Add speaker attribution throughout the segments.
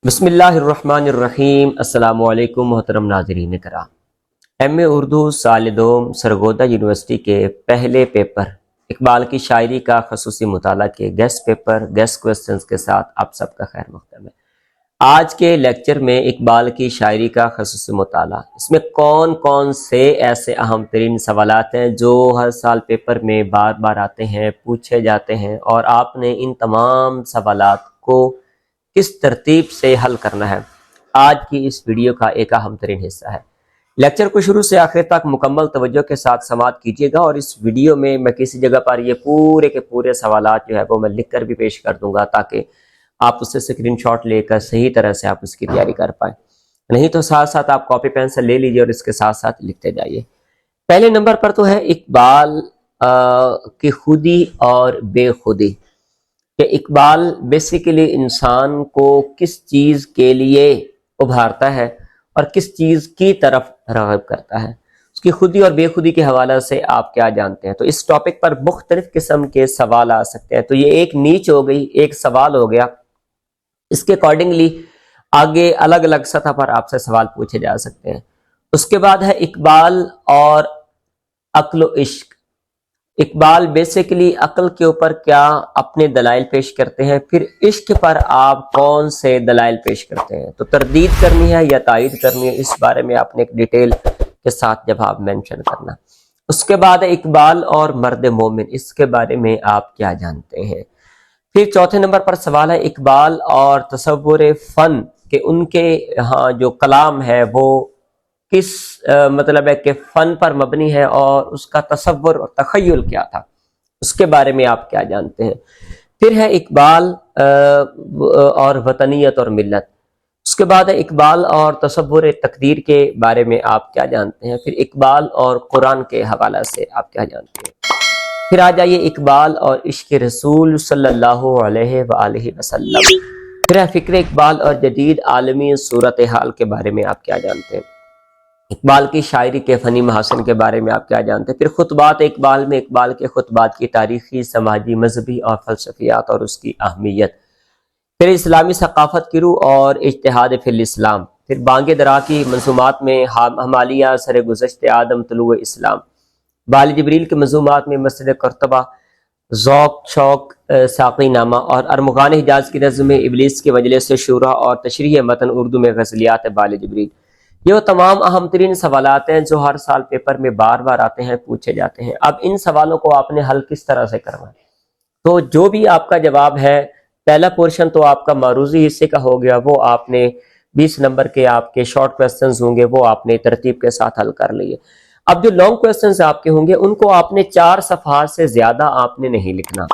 Speaker 1: بسم اللہ الرحمن الرحیم۔ السلام علیکم محترم ناظرین کرام۔ ایم اے اردو سال دوم سرگودا یونیورسٹی کے پہلے پیپر اقبال کی شاعری کا خصوصی مطالعہ کے گیسٹ پیپر گیسٹ کوسچنز کے ساتھ آپ سب کا خیر مقدم ہے۔ آج کے لیکچر میں اقبال کی شاعری کا خصوصی مطالعہ، اس میں کون کون سے ایسے اہم ترین سوالات ہیں جو ہر سال پیپر میں بار بار آتے ہیں، پوچھے جاتے ہیں، اور آپ نے ان تمام سوالات کو کس ترتیب سے حل کرنا ہے، آج کی اس ویڈیو کا ایک اہم ترین حصہ ہے۔ لیکچر کو شروع سے آخر تک مکمل توجہ کے ساتھ سماعت کیجیے گا، اور اس ویڈیو میں کسی جگہ پر یہ پورے کے پورے سوالات جو ہے وہ میں لکھ کر بھی پیش کر دوں گا، تاکہ آپ اس سے اسکرین شاٹ لے کر صحیح طرح سے آپ اس کی تیاری کر پائیں۔ نہیں تو ساتھ ساتھ آپ کاپی پینسل لے لیجیے اور اس کے ساتھ ساتھ لکھتے جائیے۔ پہلے نمبر پر تو ہے اقبال کی خودی اور بے خودی، کہ اقبال بیسیکلی انسان کو کس چیز کے لیے ابھارتا ہے اور کس چیز کی طرف راغب کرتا ہے، اس کی خودی اور بے خودی کے حوالے سے آپ کیا جانتے ہیں۔ تو اس ٹاپک پر مختلف قسم کے سوال آ سکتے ہیں، تو یہ ایک نیچ ہو گئی، ایک سوال ہو گیا، اس کے اکارڈنگلی آگے الگ الگ سطح پر آپ سے سوال پوچھے جا سکتے ہیں۔ اس کے بعد ہے اقبال اور عقل و عشق۔ اقبال بیسیکلی عقل کے اوپر کیا اپنے دلائل پیش کرتے ہیں، پھر عشق پر آپ کون سے دلائل پیش کرتے ہیں، تو تردید کرنی ہے یا تائید کرنی ہے، اس بارے میں آپ نے ایک ڈیٹیل کے ساتھ جواب مینشن کرنا۔ اس کے بعد اقبال اور مرد مومن، اس کے بارے میں آپ کیا جانتے ہیں۔ پھر چوتھے نمبر پر سوال ہے اقبال اور تصور فن، کہ ان کے ہاں جو کلام ہے وہ کس مطلب ہے کہ فن پر مبنی ہے، اور اس کا تصور اور تخیل کیا تھا، اس کے بارے میں آپ کیا جانتے ہیں۔ پھر ہے اقبال اور وطنیت اور ملت، اس کے بعد ہے اقبال اور تصور تقدیر کے بارے میں آپ کیا جانتے ہیں۔ پھر اقبال اور قرآن کے حوالہ سے آپ کیا جانتے ہیں۔ پھر آ جائیے اقبال اور عشق رسول صلی اللہ علیہ وآلہ وسلم۔ پھر ہے فکر اقبال اور جدید عالمی صورتحال کے بارے میں آپ کیا جانتے ہیں۔ اقبال کی شاعری کے فنی محاسن کے بارے میں آپ کیا جانتے ہیں۔ پھر خطبات اقبال میں اقبال کے خطبات کی تاریخی، سماجی، مذہبی اور فلسفیات اور اس کی اہمیت۔ پھر اسلامی ثقافت کی روح اور اجتہاد فی الاسلام۔ پھر بانگ درا کی منظومات میں ہمالیہ، سر گزشت آدم، طلوع اسلام۔ بال جبریل کے منظومات میں مسجد قرطبہ، ذوق شوق، ساقی نامہ، اور ارمغان حجاز کی نظم میں ابلیس کے مجلس شورا اور تشریح متن اردو میں غزلیات بال جبریل۔ یہ وہ تمام اہم ترین سوالات ہیں جو ہر سال پیپر میں بار بار آتے ہیں، پوچھے جاتے ہیں۔ اب ان سوالوں کو آپ نے حل کس طرح سے کرنا ہے، تو جو بھی آپ کا جواب ہے، پہلا پورشن تو آپ کا معروضی حصے کا ہو گیا، وہ آپ نے 20 نمبر کے آپ کے شارٹ کوسچنز ہوں گے، وہ آپ نے ترتیب کے ساتھ حل کر لیے۔ اب جو لانگ کوسچنز آپ کے ہوں گے، ان کو آپ نے 4 صفحات سے زیادہ آپ نے نہیں لکھنا۔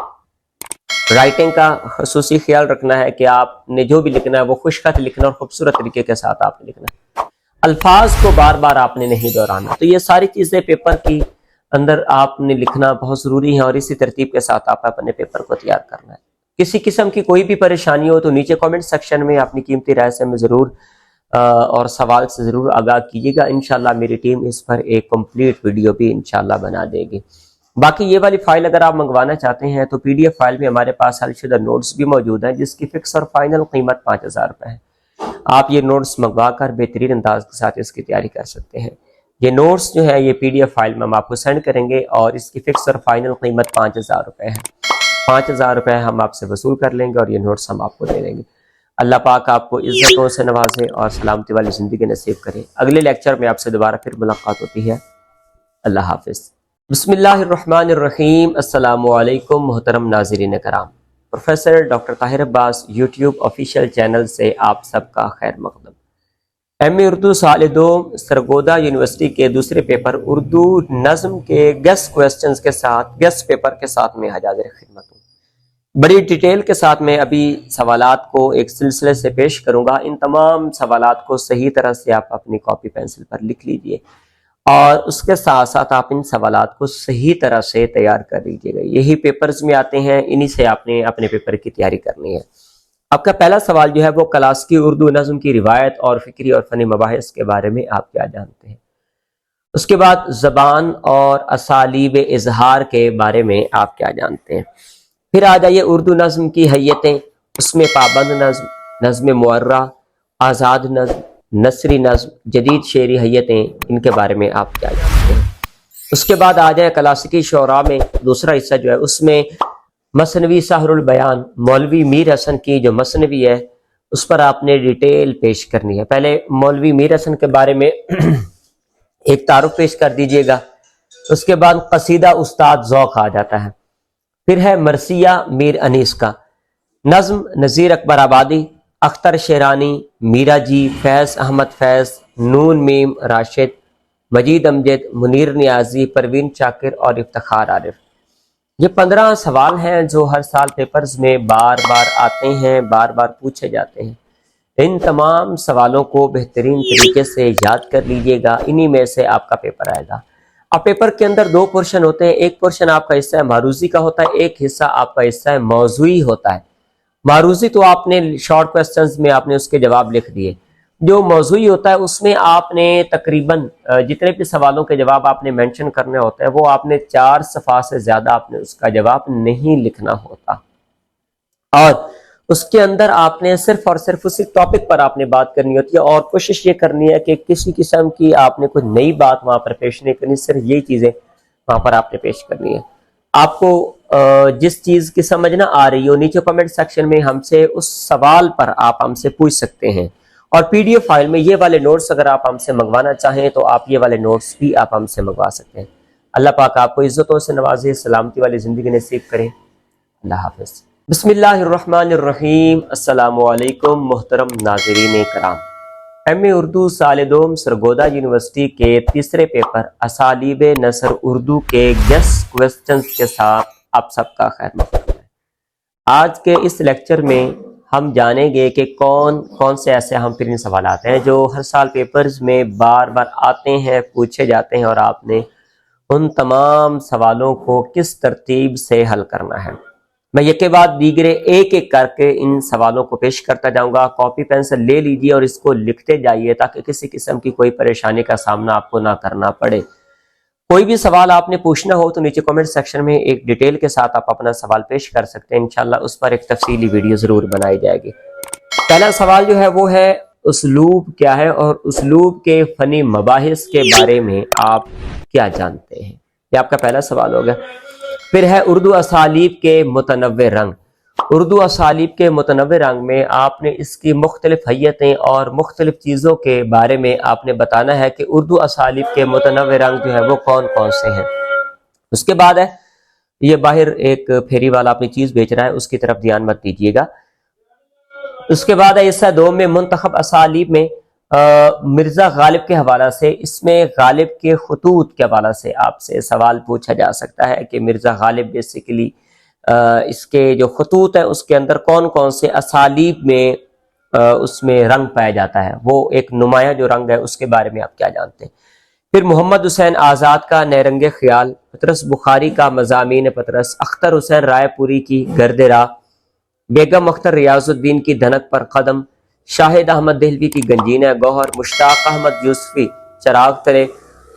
Speaker 1: رائٹنگ کا خصوصی خیال رکھنا ہے کہ آپ نے جو بھی لکھنا ہے وہ خوش خط لکھنا اور خوبصورت طریقے کے ساتھ آپ نے لکھنا ہے، الفاظ کو بار بار آپ نے نہیں دہرانا۔ تو یہ ساری چیزیں پیپر کی اندر آپ نے لکھنا بہت ضروری ہے، اور اسی ترتیب کے ساتھ آپ اپنے پیپر کو تیار کرنا ہے۔ کسی قسم کی کوئی بھی پریشانی ہو تو نیچے کامنٹ سیکشن میں اپنی قیمتی رائے سے ہمیں ضرور اور سوال سے ضرور آگاہ کیجیے گا۔ انشاءاللہ میری ٹیم اس پر ایک کمپلیٹ ویڈیو بھی انشاءاللہ بنا دے گی۔ باقی یہ والی فائل اگر آپ منگوانا چاہتے ہیں تو PDF فائل میں ہمارے پاس حل شدہ نوٹس بھی موجود ہیں، جس کی فکس اور فائنل قیمت 5000 روپے ہے۔ آپ یہ نوٹس منگوا کر بہترین انداز کے ساتھ اس کی تیاری کر سکتے ہیں۔ یہ نوٹس جو ہے یہ PDF فائل میں ہم آپ کو سینڈ کریں گے، اور اس کی فکس اور فائنل قیمت 5000 روپے ہے۔ 5000 روپے ہم آپ سے وصول کر لیں گے، اور یہ نوٹس ہم آپ کو دے دیں گے۔ اللہ پاک آپ کو عزتوں سے نوازے اور سلامتی والی زندگی نصیب کرے۔ اگلے لیکچر میں آپ سے دوبارہ پھر ملاقات ہوتی ہے۔ اللہ حافظ۔ بسم اللہ الرحمن الرحیم۔ السلام علیکم محترم ناظرین کرام۔ پروفیسر ڈاکٹر طاہر عباس یوٹیوب آفیشیل چینل سے آپ سب کا خیر مقدم۔ ایم اے اردو سال دوم سرگودا یونیورسٹی کے دوسرے پیپر اردو نظم کے گیسٹ کوسچنز کے ساتھ، گیسٹ پیپر کے ساتھ میں حاضر خدمت ہوں۔ بڑی ڈیٹیل کے ساتھ میں ابھی سوالات کو ایک سلسلے سے پیش کروں گا۔ ان تمام سوالات کو صحیح طرح سے آپ اپنی کاپی پینسل پر لکھ لیجئے، اور اس کے ساتھ ساتھ آپ ان سوالات کو صحیح طرح سے تیار کر لیجئے گا۔ یہی پیپرز میں آتے ہیں، انہی سے آپ نے اپنے پیپر کی تیاری کرنی ہے۔ آپ کا پہلا سوال جو ہے وہ کلاسیکی اردو نظم کی روایت اور فکری اور فنی مباحث کے بارے میں آپ کیا جانتے ہیں۔ اس کے بعد زبان اور اسالیب اظہار کے بارے میں آپ کیا جانتے ہیں۔ پھر آ جائیے اردو نظم کی حیتیں، اس میں پابند نظم، نظم معرہ، آزاد نظم، نثری نظم، جدید شعری حیتیں، ان کے بارے میں آپ کیا جانتے ہیں؟ اس کے بعد آ جائیں کلاسیکی شعراء میں دوسرا حصہ جو ہے اس میں مثنوی سحر البیان، مولوی میر حسن کی جو مثنوی ہے اس پر آپ نے ڈیٹیل پیش کرنی ہے۔ پہلے مولوی میر حسن کے بارے میں ایک تعارف پیش کر دیجئے گا، اس کے بعد قصیدہ استاد ذوق آ جاتا ہے، پھر ہے مرثیہ میر انیس کا، نظم نذیر اکبر آبادی، اختر شیرانی، میرا جی، فیض احمد فیض، نون میم راشد، مجید امجد، منیر نیازی، پروین چاکر اور افتخار عارف۔ یہ 15 سوال ہیں جو ہر سال پیپرز میں بار بار آتے ہیں، بار بار پوچھے جاتے ہیں۔ ان تمام سوالوں کو بہترین طریقے سے یاد کر لیجئے گا، انہی میں سے آپ کا پیپر آئے گا۔ اب پیپر کے اندر 2 پورشن ہوتے ہیں، ایک پورشن آپ کا حصہ ہے معروضی کا ہوتا ہے، ایک حصہ آپ کا حصہ ہے موضوعی ہوتا ہے۔ معروضی تو آپ نے شارٹ کوسچنز میں آپ نے اس کے جواب لکھ دیے، جو موضوعی ہوتا ہے اس میں آپ نے تقریباً جتنے بھی سوالوں کے جواب آپ نے مینشن کرنے ہوتے ہیں وہ آپ نے 4 صفحہ سے زیادہ آپ نے اس کا جواب نہیں لکھنا ہوتا، اور اس کے اندر آپ نے صرف اور صرف اسی ٹاپک پر آپ نے بات کرنی ہوتی ہے، اور کوشش یہ کرنی ہے کہ کسی قسم کی آپ نے کوئی نئی بات وہاں پر پیش نہیں کرنی، صرف یہی چیزیں وہاں پر آپ نے پیش کرنی ہے۔ آپ کو جس چیز کی سمجھ نہ آ رہی ہو نیچے کمنٹ سیکشن میں ہم سے اس سوال پر آپ ہم سے پوچھ سکتے ہیں، اور پی ڈی ایف فائل میں یہ والے نوٹس اگر آپ ہم سے منگوانا چاہیں تو آپ یہ والے نوٹس بھی آپ ہم سے منگوا سکتے ہیں۔ اللہ پاک آپ کو عزتوں سے نوازے، سلامتی والی زندگی نصیب کرے۔ اللہ حافظ۔ بسم اللہ الرحمن الرحیم۔ السلام علیکم محترم ناظرین کرام، ایم اے اردو سال دوم سرگودا یونیورسٹی کے تیسرے پیپر اسالیب نثر اردو کے گیسٹ کوسچنز کے ساتھ آپ سب کا خیر مقدم ہے۔ آج کے اس لیکچر میں ہم جانیں گے کہ کون سے ایسے اہم ترین سوالات ہیں جو ہر سال پیپرز میں بار بار آتے ہیں، پوچھے جاتے ہیں، اور آپ نے ان تمام سوالوں کو کس ترتیب سے حل کرنا ہے۔ میں یک کے بعد دیگرے ایک ایک کر کے ان سوالوں کو پیش کرتا جاؤں گا، کاپی پینسل لے لیجیے اور اس کو لکھتے جائیے تاکہ کسی قسم کی کوئی پریشانی کا سامنا آپ کو نہ کرنا پڑے۔ کوئی بھی سوال آپ نے پوچھنا ہو تو نیچے کمنٹ سیکشن میں ایک ڈیٹیل کے ساتھ آپ اپنا سوال پیش کر سکتے ہیں، انشاءاللہ اس پر ایک تفصیلی ویڈیو ضرور بنائی جائے گی۔ پہلا سوال جو ہے وہ ہے اسلوب کیا ہے، اور اسلوب کے فنی مباحث کے بارے میں آپ کیا جانتے ہیں؟ یہ آپ کا پہلا سوال ہوگا۔ پھر ہے اردو اسالیب کے متنوع رنگ۔ اردو اسالیب کے متنوع رنگ میں آپ نے اس کی مختلف حیتیں اور مختلف چیزوں کے بارے میں آپ نے بتانا ہے کہ اردو اسالیب کے متنوع رنگ جو ہے وہ کون کون سے ہیں۔ اس کے بعد ہے یہ باہر ایک پھیری والا اپنی چیز بیچ رہا ہے، اس کی طرف دھیان مت دیجیے گا۔ اس کے بعد ہے حصہ دوم میں منتخب اسالیب میں مرزا غالب کے حوالہ سے، اس میں غالب کے خطوط کے حوالہ سے آپ سے سوال پوچھا جا سکتا ہے کہ مرزا غالب بیسیکلی اس کے جو خطوط ہیں اس کے اندر کون کون سے اسالیب میں اس میں رنگ پایا جاتا ہے، وہ ایک نمایاں جو رنگ ہے اس کے بارے میں آپ کیا جانتے ہیں۔ پھر محمد حسین آزاد کا نیرنگ خیال، پطرس بخاری کا مضامین پطرس، اختر حسین رائے پوری کی گرد راہ، بیگم اختر ریاض الدین کی دھنک پر قدم، شاہد احمد دہلوی کی گنجینہ گوہر، مشتاق احمد یوسفی چراغ تلے،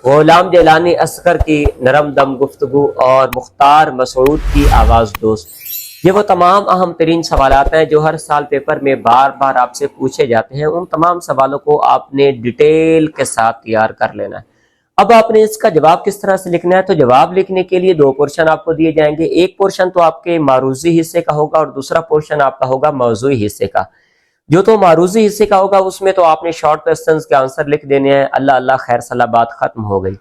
Speaker 1: غلام جیلانی اصغر کی نرم دم گفتگو، اور مختار مسعود کی آواز دوست۔ یہ وہ تمام اہم ترین سوالات ہیں جو ہر سال پیپر میں بار بار آپ سے پوچھے جاتے ہیں، ان تمام سوالوں کو آپ نے ڈیٹیل کے ساتھ تیار کر لینا ہے۔ اب آپ نے اس کا جواب کس طرح سے لکھنا ہے، تو جواب لکھنے کے لیے 2 پورشن آپ کو دیے جائیں گے، ایک پورشن تو آپ کے معروضی حصے کا ہوگا اور دوسرا پورشن آپ کا ہوگا موضوعی حصے کا۔ جو تو معروضی حصے کا ہوگا اس میں تو آپ نے شارٹ کوسچنز کے آنسر لکھ دینے ہیں، اللہ اللہ خیر صلاح بات ختم ہو گئی۔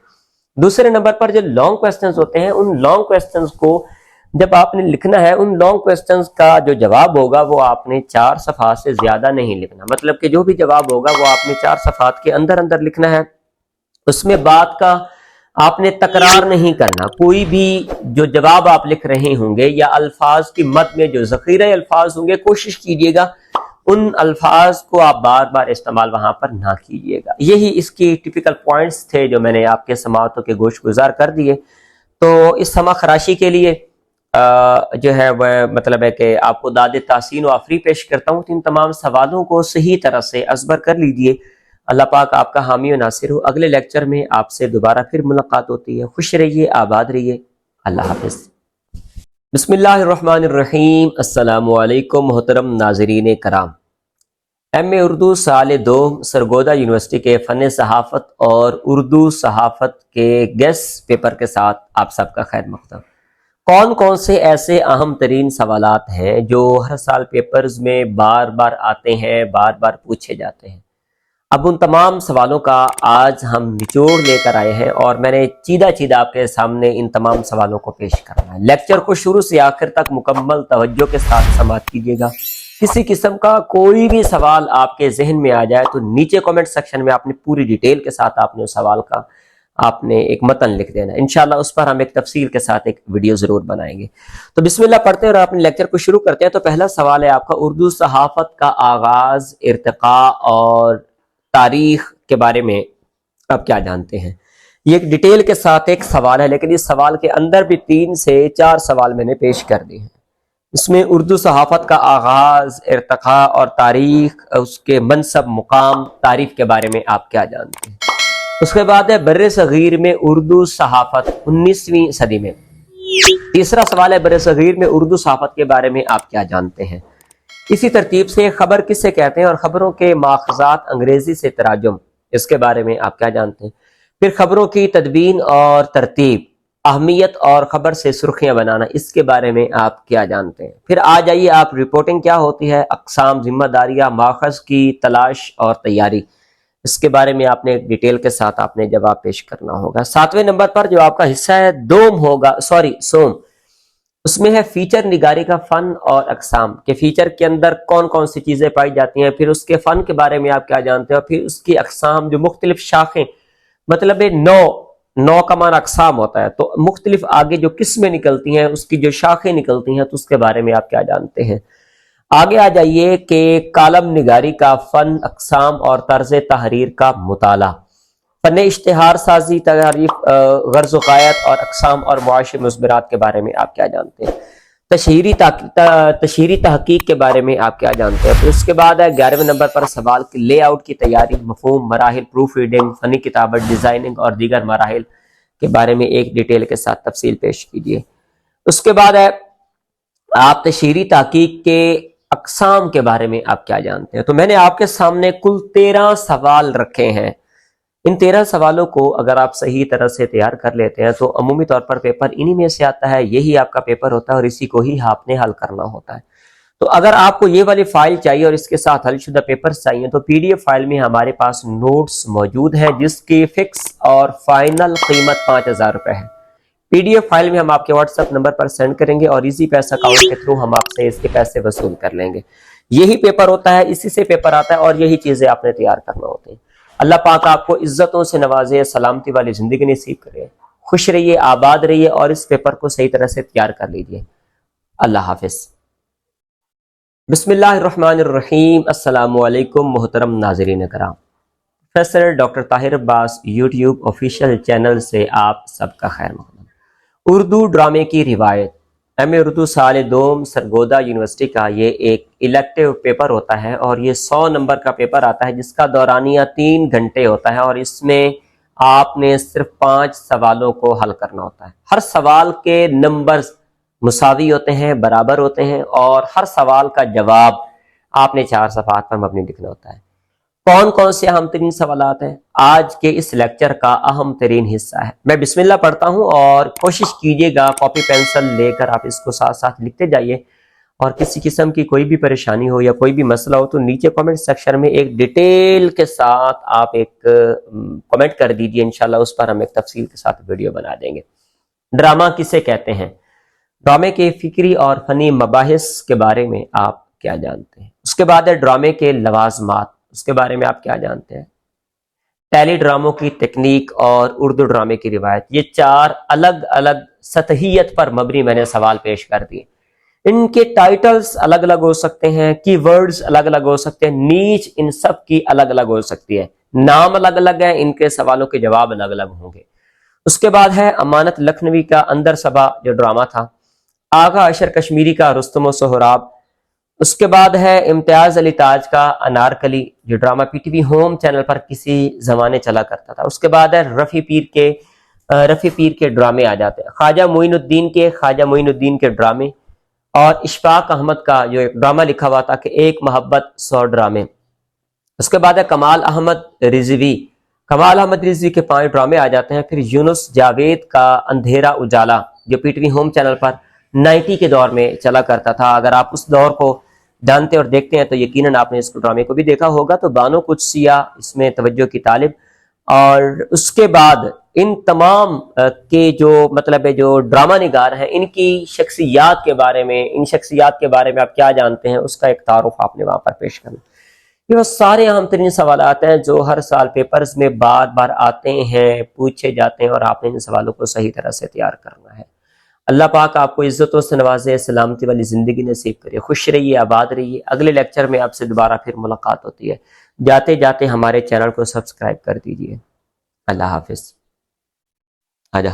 Speaker 1: دوسرے نمبر پر جو لانگ کوسچنز ہوتے ہیں ان لانگ کوسچنز کو جب آپ نے لکھنا ہے، ان لانگ کوسچنز کا جو جواب ہوگا وہ آپ نے 4 صفحات سے زیادہ نہیں لکھنا، مطلب کہ جو بھی جواب ہوگا وہ آپ نے 4 صفحات کے اندر اندر لکھنا ہے۔ اس میں بات کا آپ نے تکرار نہیں کرنا، کوئی بھی جو جواب آپ لکھ رہے ہوں گے یا الفاظ کی مد میں جو ذخیرہ الفاظ ہوں گے کوشش کیجیے گا ان الفاظ کو آپ بار بار استعمال وہاں پر نہ کیجیے گا۔ یہی اس کی ٹیپیکل پوائنٹس تھے جو میں نے آپ کے سماعتوں کے گوش گزار کر دیے۔ تو اس سما خراشی کے لیے جو ہے وہ مطلب ہے کہ آپ کو داد تحسین و آفری پیش کرتا ہوں، ان تمام سوالوں کو صحیح طرح سے ازبر کر لیجئے۔ اللہ پاک آپ کا حامی و ناصر ہو۔ اگلے لیکچر میں آپ سے دوبارہ پھر ملاقات ہوتی ہے۔ خوش رہیے، آباد رہیے، اللہ حافظ۔ بسم اللہ الرحمن الرحیم۔ السلام علیکم محترم ناظرین کرام، ایم اے اردو سال دوم سرگودا یونیورسٹی کے فن صحافت اور اردو صحافت کے گیسٹ پیپر کے ساتھ آپ سب کا خیر مقدم۔ کون کون سے ایسے اہم ترین سوالات ہیں جو ہر سال پیپرز میں بار بار آتے ہیں، بار بار پوچھے جاتے ہیں؟ اب ان تمام سوالوں کا آج ہم نچوڑ لے کر آئے ہیں اور میں نے چیدہ آپ کے سامنے ان تمام سوالوں کو پیش کرنا ہے۔ لیکچر کو شروع سے آخر تک مکمل توجہ کے ساتھ سماعت کیجیے گا۔ کسی قسم کا کوئی بھی سوال آپ کے ذہن میں آ جائے تو نیچے کمنٹ سیکشن میں آپ نے پوری ڈیٹیل کے ساتھ آپ نے اس سوال کا آپ نے ایک متن لکھ دینا۔ انشاءاللہ اس پر ہم ایک تفصیل کے ساتھ ایک ویڈیو ضرور بنائیں گے۔ تو بسم اللہ پڑھتے ہیں اور اپنے لیکچر کو شروع کرتے ہیں۔ تو پہلا سوال ہے آپ کا، اردو صحافت کا آغاز، ارتقاء اور تاریخ کے بارے میں آپ کیا جانتے ہیں؟ یہ ایک ڈیٹیل کے ساتھ ایک سوال ہے، لیکن اس سوال کے اندر بھی 3 سے 4 سوال میں نے پیش کر دیے ہیں۔ اس میں اردو صحافت کا آغاز، ارتقاء اور تاریخ، اس کے منصب، مقام، تعریف کے بارے میں آپ کیا جانتے ہیں؟ اس کے بعد ہے بر صغیر میں اردو صحافت 19ویں صدی میں۔ تیسرا سوال ہے بر صغیر میں اردو صحافت کے بارے میں آپ کیا جانتے ہیں؟ اسی ترتیب سے خبر کسے کہتے ہیں اور خبروں کے ماخذات انگریزی سے تراجم، اس کے بارے میں آپ کیا جانتے ہیں؟ پھر خبروں کی تدوین اور ترتیب، اہمیت اور خبر سے سرخیاں بنانا، اس کے بارے میں آپ کیا جانتے ہیں؟ پھر آ جائیے آپ رپورٹنگ کیا ہوتی ہے، اقسام، ذمہ داریاں، ماخذ کی تلاش اور تیاری، اس کے بارے میں آپ نے ڈیٹیل کے ساتھ آپ نے جواب پیش کرنا ہوگا۔ 7ویں نمبر پر جو آپ کا حصہ ہے سوم، اس میں ہے فیچر نگاری کا فن اور اقسام، کہ فیچر کے اندر کون کون سی چیزیں پائی جاتی ہیں، پھر اس کے فن کے بارے میں آپ کیا جانتے ہیں، اور پھر اس کی اقسام جو مختلف شاخیں، مطلب نو کا معنی اقسام ہوتا ہے، تو مختلف آگے جو قسمیں نکلتی ہیں، اس کی جو شاخیں نکلتی ہیں، تو اس کے بارے میں آپ کیا جانتے ہیں؟ آگے آ جائیے کہ کالم نگاری کا فن، اقسام اور طرز تحریر کا مطالعہ، فن اشتہار سازی، تعریف، غرض و غایت اور اقسام اور معاشی مثبرات کے بارے میں آپ کیا جانتے ہیں؟ تشہیری تحقیق کے بارے میں آپ کیا جانتے ہیں؟ پھر اس کے بعد ہے 11ویں نمبر پر سوال کی لے آؤٹ کی تیاری، مفہوم، مراحل، پروف ریڈنگ، فنی کتابت، ڈیزائننگ اور دیگر مراحل کے بارے میں ایک ڈیٹیل کے ساتھ تفصیل پیش کیجیے۔ اس کے بعد ہے آپ تشہیری تحقیق کے اقسام کے بارے میں آپ کیا جانتے ہیں؟ تو میں نے آپ کے سامنے کل 13 سوال رکھے ہیں۔ ان 13 سوالوں کو اگر آپ صحیح طرح سے تیار کر لیتے ہیں تو عمومی طور پر پیپر انہی میں سے آتا ہے، یہی آپ کا پیپر ہوتا ہے اور اسی کو ہی آپ نے حل کرنا ہوتا ہے۔ تو اگر آپ کو یہ والی فائل چاہیے اور اس کے ساتھ حل شدہ پیپرز چاہیے تو پی ڈی ایف فائل میں ہمارے پاس نوٹس موجود ہیں، جس کی فکس اور فائنل قیمت 5000 روپے ہے۔ پی ڈی ایف فائل میں ہم آپ کے واٹس ایپ نمبر پر سینڈ کریں گے اور ایزی پیسہ اکاؤنٹ کے تھرو ہم آپ سے اس کے پیسے وصول کر لیں گے۔ یہی پیپر ہوتا ہے، اسی سے پیپر آتا ہے اور یہی چیزیں آپ نے تیار کرنا ہوتی ہیں۔ اللہ پاک آپ کو عزتوں سے نوازے، سلامتی والی زندگی نصیب کرے، خوش رہیے، آباد رہیے اور اس پیپر کو صحیح طرح سے تیار کر لیجیے۔ اللہ حافظ۔ بسم اللہ الرحمن الرحیم۔ السلام علیکم محترم ناظرین کرام، پروفیسر ڈاکٹر طاہر عباس یوٹیوب آفیشیل چینل سے آپ سب کا خیر مقدم۔ اردو ڈرامے کی روایت، ایم اے اردو سال دوم سرگودا یونیورسٹی کا یہ ایک الیکٹیو پیپر ہوتا ہے اور یہ 100 نمبر کا پیپر آتا ہے، جس کا دورانیہ 3 گھنٹے ہوتا ہے اور اس میں آپ نے صرف 5 سوالوں کو حل کرنا ہوتا ہے۔ ہر سوال کے نمبرز مساوی ہوتے ہیں، برابر ہوتے ہیں اور ہر سوال کا جواب آپ نے 4 صفحات پر مبنی لکھنا ہوتا ہے۔ کون کون سے اہم ترین سوالات ہیں؟ آج کے اس لیکچر کا اہم ترین حصہ ہے۔ میں بسم اللہ پڑھتا ہوں اور کوشش کیجیے گا کاپی پینسل لے کر آپ اس کو ساتھ ساتھ لکھتے جائیے، اور کسی قسم کی کوئی بھی پریشانی ہو یا کوئی بھی مسئلہ ہو تو نیچے کمنٹ سیکشن میں ایک ڈیٹیل کے ساتھ آپ ایک کمنٹ کر دیجیے، انشاءاللہ اس پر ہم ایک تفصیل کے ساتھ ویڈیو بنا دیں گے۔ ڈرامہ کسے کہتے ہیں؟ ڈرامے کے فکری اور فنی مباحث کے بارے میں آپ کیا جانتے ہیں؟ اس کے بعد ہے ڈرامے کے لوازمات، اس کے بارے میں آپ کیا جانتے ہیں؟ ٹیلی ڈراموں کی تکنیک اور اردو ڈرامے کی روایت، یہ 4 الگ الگ سطحیت پر مبنی میں نے سوال پیش کر دیے۔ ان کے ٹائٹلز الگ الگ ہو سکتے ہیں، کی ورڈز الگ الگ ہو سکتے ہیں، نیچ ان سب کی الگ الگ ہو سکتی ہے، نام الگ الگ ہیں، ان کے سوالوں کے جواب الگ الگ ہوں گے۔ اس کے بعد ہے امانت لکھنوی کا اندر صبا جو ڈرامہ تھا، آغا اشر کشمیری کا رستم و سہراب، اس کے بعد ہے امتیاز علی تاج کا انارکلی جو drama P T V home channel پر کسی زمانے چلا کرتا تھا۔ اس کے بعد ہے رفیع پیر کے ڈرامے آ جاتے ہیں، خواجہ معین الدین کے ڈرامے، اور اشفاق احمد کا جو ایک ڈرامہ لکھا ہوا تھا کہ ایک محبت 100 ڈرامے، اس کے بعد ہے کمال احمد رضوی. کمال احمد رضوی کے 5 ڈرامے آ جاتے ہیں. پھر یونس جاوید کا اندھیرا اجالا جو P T V home channel پر 90 کے دور میں چلا کرتا تھا. اگر آپ اس دور کو جانتے اور دیکھتے ہیں تو یقیناً آپ نے اس ڈرامے کو بھی دیکھا ہوگا. تو بانو قدسیہ اس میں توجہ کی طالب. اور اس کے بعد ان تمام کے جو مطلب ہے جو ڈرامہ نگار ہیں ان کی شخصیات کے بارے میں، ان شخصیات کے بارے میں آپ کیا جانتے ہیں، اس کا ایک تعارف آپ نے وہاں پر پیش کرنا. یہ وہ سارے اہم ترین سوالات ہیں جو ہر سال پیپرز میں بار بار آتے ہیں، پوچھے جاتے ہیں، اور آپ نے ان سوالوں کو صحیح طرح سے تیار کرنا ہے. اللہ پاک آپ کو عزتوں سے نوازے، سلامتی والی زندگی نصیب کرے. خوش رہیے، آباد رہیے. اگلے لیکچر میں آپ سے دوبارہ پھر ملاقات ہوتی ہے. جاتے جاتے ہمارے چینل کو سبسکرائب کر دیجیے. اللہ حافظ. آجا.